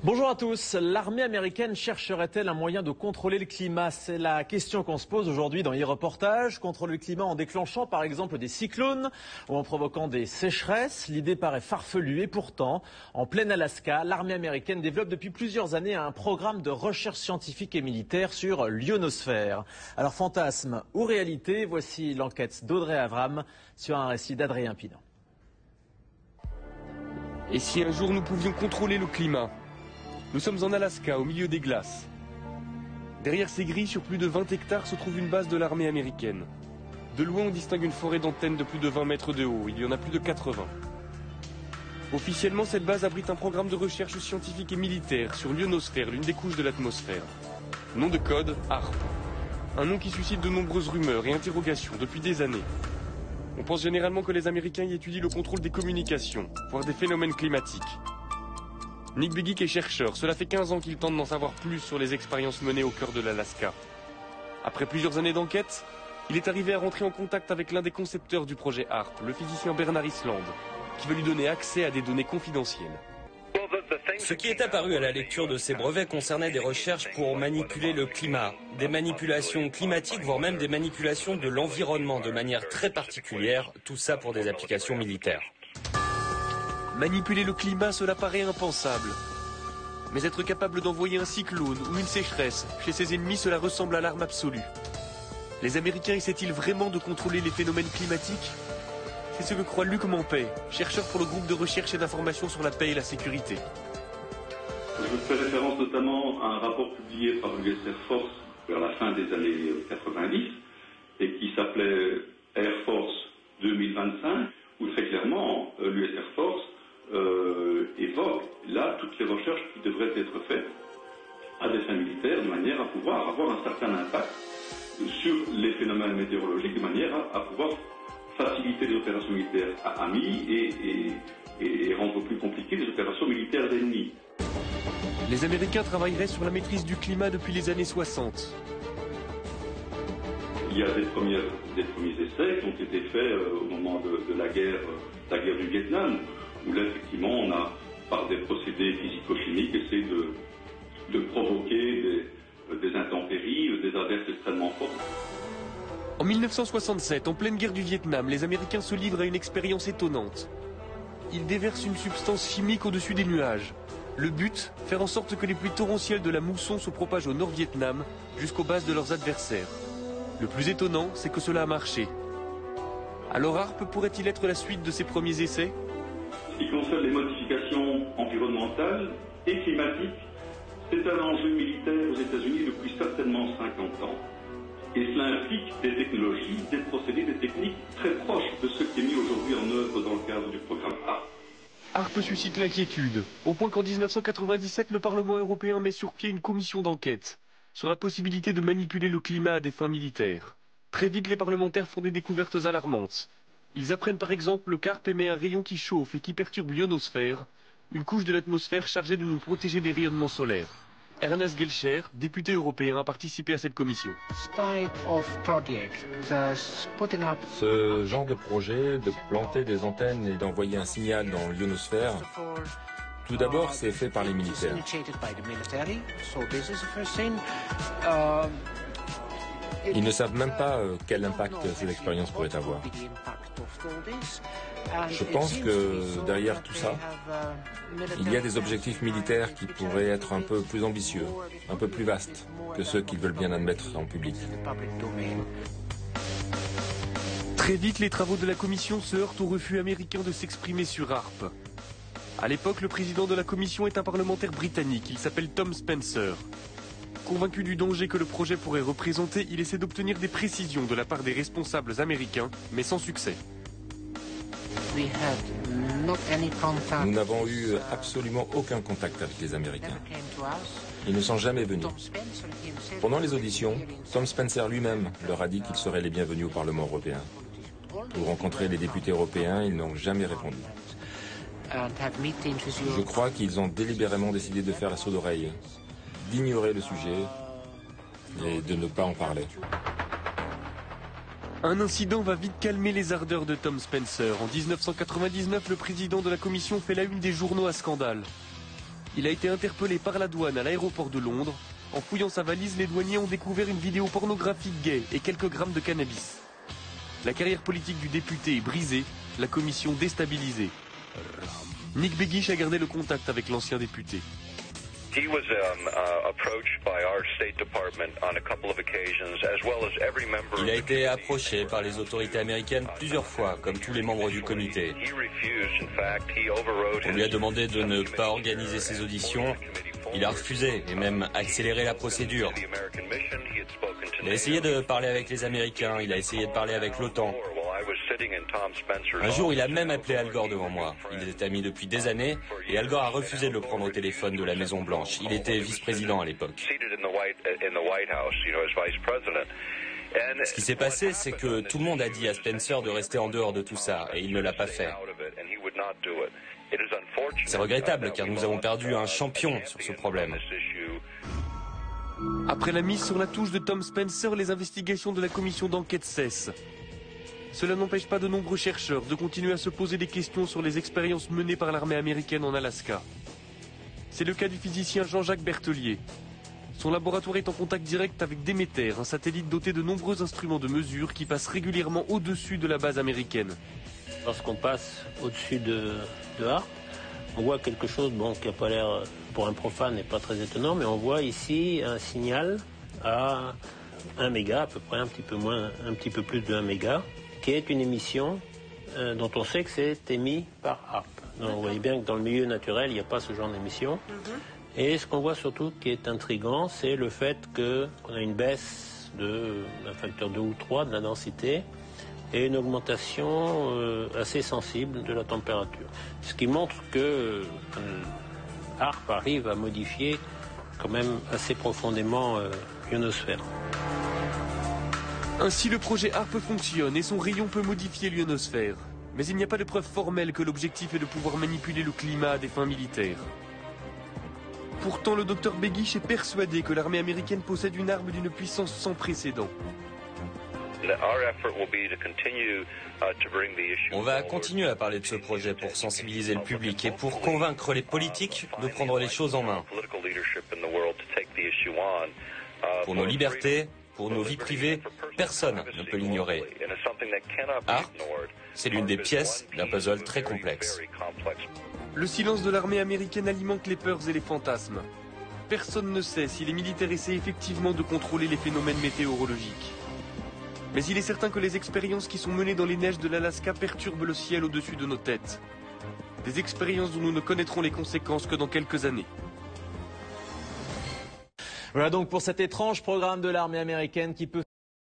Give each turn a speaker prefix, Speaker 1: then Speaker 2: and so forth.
Speaker 1: Bonjour à tous. L'armée américaine chercherait-elle un moyen de contrôler le climat? C'est la question qu'on se pose aujourd'hui dans e-reportage. Contrôler le climat en déclenchant par exemple des cyclones ou en provoquant des sécheresses. L'idée paraît farfelue et pourtant, en plein Alaska, l'armée américaine développe depuis plusieurs années un programme de recherche scientifique et militaire sur l'ionosphère. Alors fantasme ou réalité, voici l'enquête d'Audrey Avram sur un récit d'Adrien Pinon.
Speaker 2: Et si un jour nous pouvions contrôler le climat? Nous sommes en Alaska, au milieu des glaces. Derrière ces grilles, sur plus de 20 hectares, se trouve une base de l'armée américaine. De loin, on distingue une forêt d'antennes de plus de 20 mètres de haut. Il y en a plus de 80. Officiellement, cette base abrite un programme de recherche scientifique et militaire sur l'ionosphère, l'une des couches de l'atmosphère. Nom de code, HAARP. Un nom qui suscite de nombreuses rumeurs et interrogations depuis des années. On pense généralement que les Américains y étudient le contrôle des communications, voire des phénomènes climatiques. Nick Begich est chercheur. Cela fait 15 ans qu'il tente d'en savoir plus sur les expériences menées au cœur de l'Alaska. Après plusieurs années d'enquête, il est arrivé à rentrer en contact avec l'un des concepteurs du projet HAARP, le physicien Bernard Island, qui veut lui donner accès à des données confidentielles.
Speaker 3: Ce qui est apparu à la lecture de ces brevets concernait des recherches pour manipuler le climat, des manipulations climatiques, voire même des manipulations de l'environnement de manière très particulière, tout ça pour des applications militaires.
Speaker 2: Manipuler le climat, cela paraît impensable. Mais être capable d'envoyer un cyclone ou une sécheresse chez ses ennemis, cela ressemble à l'arme absolue. Les Américains essaient-ils vraiment de contrôler les phénomènes climatiques? C'est ce que croit Luc Mampey, chercheur pour le groupe de recherche et d'information sur la paix et la sécurité.
Speaker 4: Je fais référence notamment à un rapport publié par l'US Air Force vers la fin des années 90 et qui s'appelait Air Force 2025, où très clairement l'US Air Force évoque là toutes les recherches qui devraient être faites à des fins militaires de manière à pouvoir avoir un certain impact sur les phénomènes météorologiques, de manière à pouvoir faciliter les opérations militaires amis et rendre plus compliquées les opérations militaires d'ennemis.
Speaker 2: Les Américains travailleraient sur la maîtrise du climat depuis les années 60.
Speaker 4: Il y a des premiers essais qui ont été faits au moment de la guerre du Vietnam, où là, effectivement, on a, par des procédés physico-chimiques, essayé de provoquer des intempéries, des averses extrêmement fortes.
Speaker 2: En 1967, en pleine guerre du Vietnam, les Américains se livrent à une expérience étonnante. Ils déversent une substance chimique au-dessus des nuages. Le but, faire en sorte que les pluies torrentielles de la mousson se propagent au Nord-Vietnam jusqu'aux bases de leurs adversaires. Le plus étonnant, c'est que cela a marché. Alors HAARP pourrait-il être la suite de ces premiers essais?
Speaker 4: Ce qui concerne les modifications environnementales et climatiques, c'est un enjeu militaire aux États-Unis depuis certainement 50 ans. Et cela implique des technologies, des procédés, des techniques très proches de ce qui est mis aujourd'hui en œuvre dans le cadre du programme HAARP.
Speaker 2: HAARP suscite l'inquiétude, au point qu'en 1997, le Parlement européen met sur pied une commission d'enquête sur la possibilité de manipuler le climat à des fins militaires. Très vite, les parlementaires font des découvertes alarmantes. Ils apprennent par exemple que HAARP émet un rayon qui chauffe et qui perturbe l'ionosphère, une couche de l'atmosphère chargée de nous protéger des rayonnements solaires. Ernest Gelscher, député européen, a participé à cette commission.
Speaker 5: Ce genre de projet, de planter des antennes et d'envoyer un signal dans l'ionosphère, tout d'abord, c'est fait par les militaires. Ils ne savent même pas quel impact ces expériences pourraient avoir. Je pense que derrière tout ça, il y a des objectifs militaires qui pourraient être un peu plus ambitieux, un peu plus vastes que ceux qu'ils veulent bien admettre en public.
Speaker 2: Très vite, les travaux de la commission se heurtent au refus américain de s'exprimer sur HAARP. À l'époque, le président de la commission est un parlementaire britannique, il s'appelle Tom Spencer. Convaincu du danger que le projet pourrait représenter, il essaie d'obtenir des précisions de la part des responsables américains, mais sans succès.
Speaker 5: Nous n'avons eu absolument aucun contact avec les Américains. Ils ne sont jamais venus. Pendant les auditions, Tom Spencer lui-même leur a dit qu'ils seraient les bienvenus au Parlement européen. Pour rencontrer les députés européens, ils n'ont jamais répondu. Je crois qu'ils ont délibérément décidé de faire la sourde oreille, d'ignorer le sujet et de ne pas en parler.
Speaker 2: Un incident va vite calmer les ardeurs de Tom Spencer. En 1999, le président de la commission fait la une des journaux à scandale. Il a été interpellé par la douane à l'aéroport de Londres. En fouillant sa valise, les douaniers ont découvert une vidéo pornographique gay et quelques grammes de cannabis. La carrière politique du député est brisée, la commission déstabilisée. Nick Begich a gardé le contact avec l'ancien député.
Speaker 3: Il a été approché par les autorités américaines plusieurs fois, comme tous les membres du comité. On lui a demandé de ne pas organiser ses auditions. Il a refusé et même accéléré la procédure. Il a essayé de parler avec les Américains, il a essayé de parler avec l'OTAN. Un jour, il a même appelé Al Gore devant moi. Ils étaient amis depuis des années et Al Gore a refusé de le prendre au téléphone de la Maison Blanche. Il était vice-président à l'époque. Ce qui s'est passé, c'est que tout le monde a dit à Spencer de rester en dehors de tout ça et il ne l'a pas fait. C'est regrettable car nous avons perdu un champion sur ce problème.
Speaker 2: Après la mise sur la touche de Tom Spencer, les investigations de la commission d'enquête cessent. Cela n'empêche pas de nombreux chercheurs de continuer à se poser des questions sur les expériences menées par l'armée américaine en Alaska. C'est le cas du physicien Jean-Jacques Berthelier. Son laboratoire est en contact direct avec Demeter, un satellite doté de nombreux instruments de mesure qui passe régulièrement au-dessus de la base américaine.
Speaker 6: Lorsqu'on passe au-dessus de Harp, on voit quelque chose qui n'a pas l'air, pour un profane, n'est pas très étonnant, mais on voit ici un signal à 1 méga, à peu près un petit peu plus de 1 méga, qui est une émission dont on sait que c'est émis par Harp. Donc vous voyez bien que dans le milieu naturel, il n'y a pas ce genre d'émission. Et ce qu'on voit surtout qui est intriguant, c'est le fait qu'on a une baisse d'un facteur 2 ou 3 de la densité et une augmentation assez sensible de la température. Ce qui montre que Harp arrive à modifier quand même assez profondément l'ionosphère.
Speaker 2: Ainsi, le projet HARP fonctionne et son rayon peut modifier l'ionosphère. Mais il n'y a pas de preuve formelle que l'objectif est de pouvoir manipuler le climat à des fins militaires. Pourtant, le docteur Begich est persuadé que l'armée américaine possède une arme d'une puissance sans précédent.
Speaker 3: On va continuer à parler de ce projet pour sensibiliser le public et pour convaincre les politiques de prendre les choses en main. Pour nos libertés, pour nos vies privées, personne ne peut l'ignorer. HARP, c'est l'une des pièces d'un puzzle très complexe.
Speaker 2: Le silence de l'armée américaine alimente les peurs et les fantasmes. Personne ne sait si les militaires essaient effectivement de contrôler les phénomènes météorologiques. Mais il est certain que les expériences qui sont menées dans les neiges de l'Alaska perturbent le ciel au-dessus de nos têtes. Des expériences dont nous ne connaîtrons les conséquences que dans quelques années.
Speaker 1: Voilà donc pour cet étrange programme de l'armée américaine qui peut